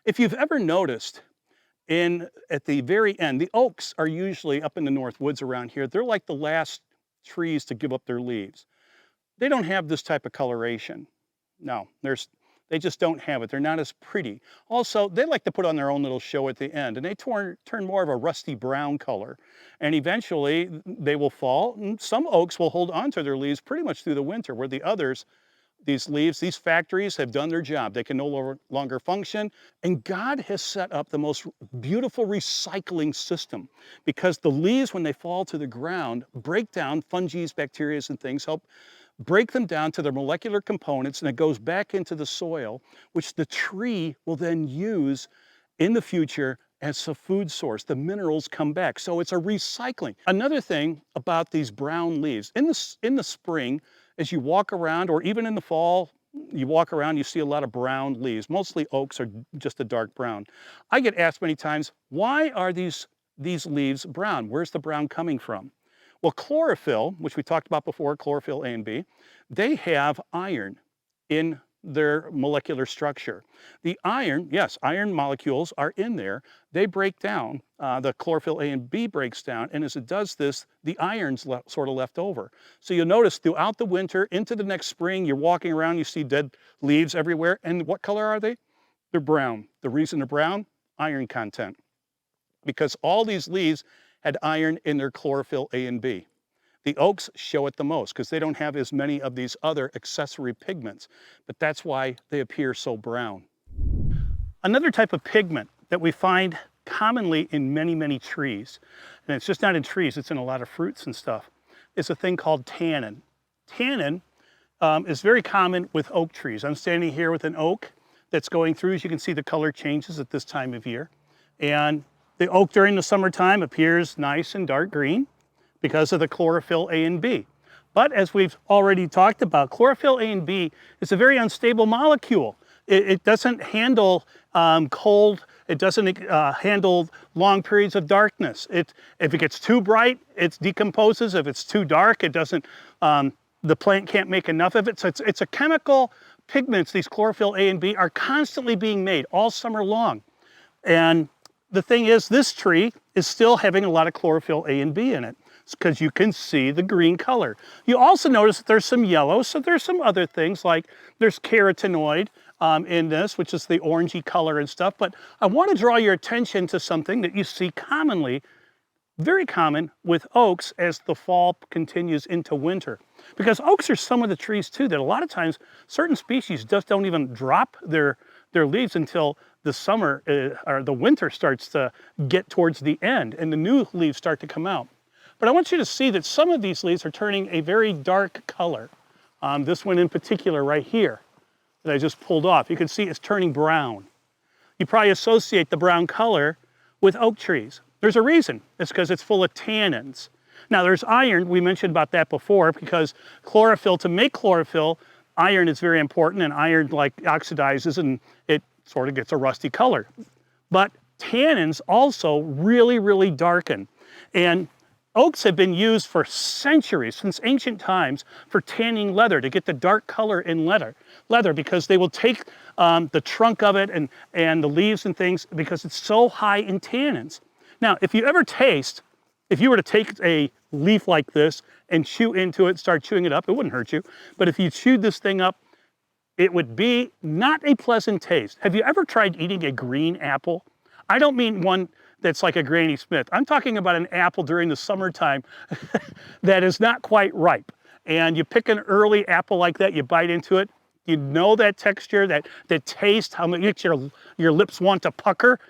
If you've ever noticed at the very end, the oaks are usually up in the north woods around here. They're like the last trees to give up their leaves. They don't have this type of coloration. No, they just don't have it. They're not as pretty. Also, they like to put on their own little show at the end, and they turn more of a rusty brown color. And eventually they will fall, and some oaks will hold on to their leaves pretty much through the winter, where the others, these leaves, these factories have done their job. They can no longer function. And God has set up the most beautiful recycling system, because the leaves, when they fall to the ground, break down fungi, bacteria, and things, help break them down to their molecular components, and it goes back into the soil, which the tree will then use in the future as a food source. The minerals come back. So it's a recycling. Another thing about these brown leaves, in the spring, as you walk around, or even in the fall, you walk around, you see a lot of brown leaves. Mostly oaks are just a dark brown. I get asked many times, why are these leaves brown? Where's the brown coming from? Well, chlorophyll, which we talked about before, chlorophyll A and B, they have iron in their molecular structure. The iron, yes, iron molecules are in there. They break down, the chlorophyll A and B breaks down, and as it does this, the iron's sort of left over. So you'll notice throughout the winter, into the next spring, you're walking around, you see dead leaves everywhere, and what color are they? They're brown. The reason they're brown? Iron content. Because all these leaves had iron in their chlorophyll A and B. The oaks show it the most because they don't have as many of these other accessory pigments, but that's why they appear so brown. Another type of pigment that we find commonly in many, many trees, and it's just not in trees, it's in a lot of fruits and stuff, is a thing called tannin. Tannin is very common with oak trees. I'm standing here with an oak that's going through. As you can see, the color changes at this time of year. And the oak during the summertime appears nice and dark green because of the chlorophyll A and B. But as we've already talked about, chlorophyll A and B is a very unstable molecule. It doesn't handle cold. It doesn't handle long periods of darkness. If it gets too bright, it decomposes. If it's too dark, it doesn't, the plant can't make enough of it. So it's a chemical pigments. These chlorophyll A and B are constantly being made all summer long. And the thing is, this tree is still having a lot of chlorophyll A and B in it because you can see the green color. You also notice that there's some yellow, so there's some other things like there's carotenoid in this, which is the orangey color and stuff. But I want to draw your attention to something that you see commonly, very common with oaks as the fall continues into winter. Because oaks are some of the trees too that a lot of times certain species just don't even drop their leaves until the summer or the winter starts to get towards the end and the new leaves start to come out. But I want you to see that some of these leaves are turning a very dark color. This one in particular right here that I just pulled off, you can see it's turning brown. You probably associate the brown color with oak trees. There's a reason. It's because it's full of tannins. Now there's iron, we mentioned about that before, because chlorophyll, to make chlorophyll, iron is very important, and iron like oxidizes and it sort of gets a rusty color. But tannins also really, really darken. And oaks have been used for centuries, since ancient times, for tanning leather, to get the dark color in leather because they will take the trunk of it and the leaves and things because it's so high in tannins. Now, if you were to take a leaf like this and chew into it, start chewing it up, it wouldn't hurt you. But if you chewed this thing up, it would be not a pleasant taste. Have you ever tried eating a green apple? I don't mean one that's like a Granny Smith. I'm talking about an apple during the summertime that is not quite ripe. And you pick an early apple like that, you bite into it, you know that texture, that taste, how much your lips want to pucker.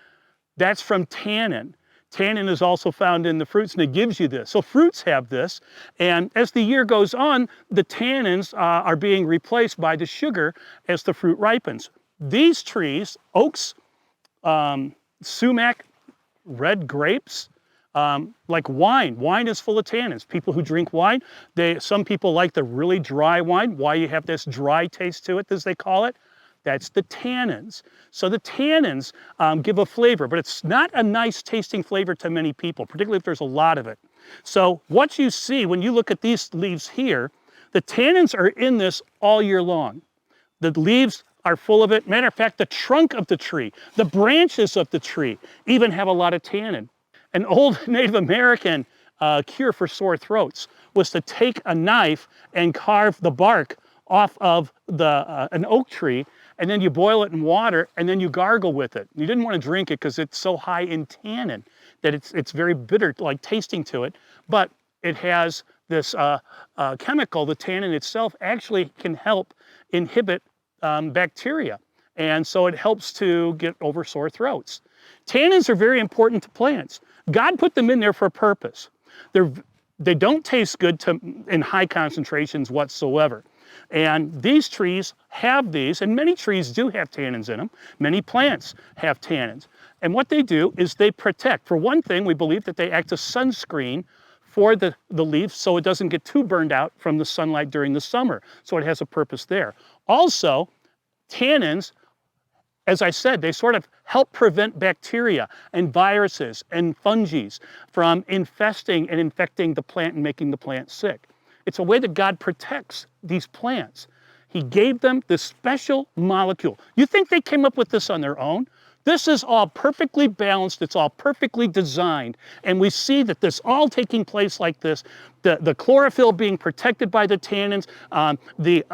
That's from tannin. Tannin is also found in the fruits, and it gives you this. So fruits have this, and as the year goes on, the tannins are being replaced by the sugar as the fruit ripens. These trees, oaks, sumac, red grapes, like wine. Wine is full of tannins. People who drink wine, some people like the really dry wine. Why you have this dry taste to it, as they call it? That's the tannins. So the tannins give a flavor, but it's not a nice tasting flavor to many people, particularly if there's a lot of it. So what you see when you look at these leaves here, the tannins are in this all year long. The leaves are full of it. Matter of fact, the trunk of the tree, the branches of the tree even have a lot of tannin. An old Native American cure for sore throats was to take a knife and carve the bark off of an oak tree, and then you boil it in water, and then you gargle with it. You didn't want to drink it because it's so high in tannin that it's very bitter, like tasting to it, but it has this chemical, the tannin itself, actually can help inhibit bacteria. And so it helps to get over sore throats. Tannins are very important to plants. God put them in there for a purpose. They don't taste good in high concentrations whatsoever. And these trees have these, and many trees do have tannins in them. Many plants have tannins. And what they do is they protect. For one thing, we believe that they act as sunscreen for the leaf so it doesn't get too burned out from the sunlight during the summer. So it has a purpose there. Also, tannins, as I said, they sort of help prevent bacteria and viruses and fungi from infesting and infecting the plant and making the plant sick. It's a way that God protects these plants. He gave them this special molecule. You think they came up with this on their own? This is all perfectly balanced, it's all perfectly designed, and we see that this all taking place like this, the chlorophyll being protected by the tannins, the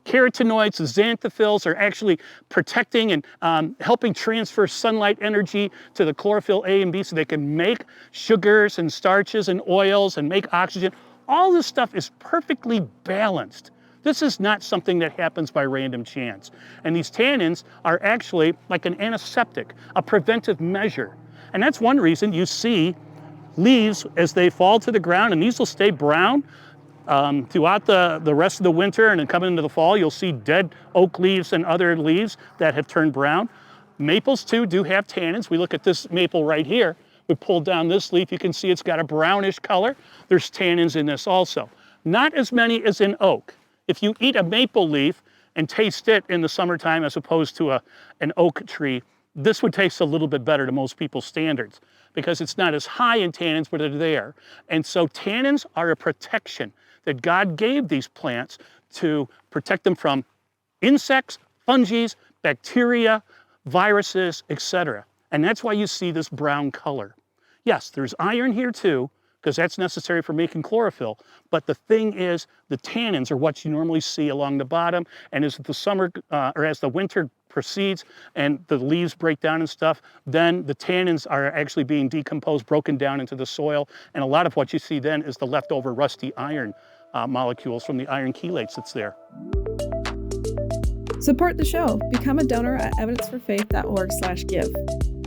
carotenoids, the xanthophylls are actually protecting and helping transfer sunlight energy to the chlorophyll A and B so they can make sugars and starches and oils and make oxygen. All this stuff is perfectly balanced. This is not something that happens by random chance. And these tannins are actually like an antiseptic, a preventive measure. And that's one reason you see leaves as they fall to the ground, and these will stay brown throughout the rest of the winter, and then coming into the fall, you'll see dead oak leaves and other leaves that have turned brown. Maples too do have tannins. We look at this maple right here. We pulled down this leaf, you can see it's got a brownish color. There's tannins in this also. Not as many as in oak. If you eat a maple leaf and taste it in the summertime as opposed to an oak tree, this would taste a little bit better to most people's standards because it's not as high in tannins, but they're there. And so tannins are a protection that God gave these plants to protect them from insects, fungi, bacteria, viruses, etc. And that's why you see this brown color. Yes, there's iron here too, because that's necessary for making chlorophyll. But the thing is, the tannins are what you normally see along the bottom, and as the summer, or as the winter proceeds and the leaves break down and stuff, then the tannins are actually being decomposed, broken down into the soil, and a lot of what you see then is the leftover rusty iron molecules from the iron chelates that's there. Support the show. Become a donor at evidenceforfaith.org/give.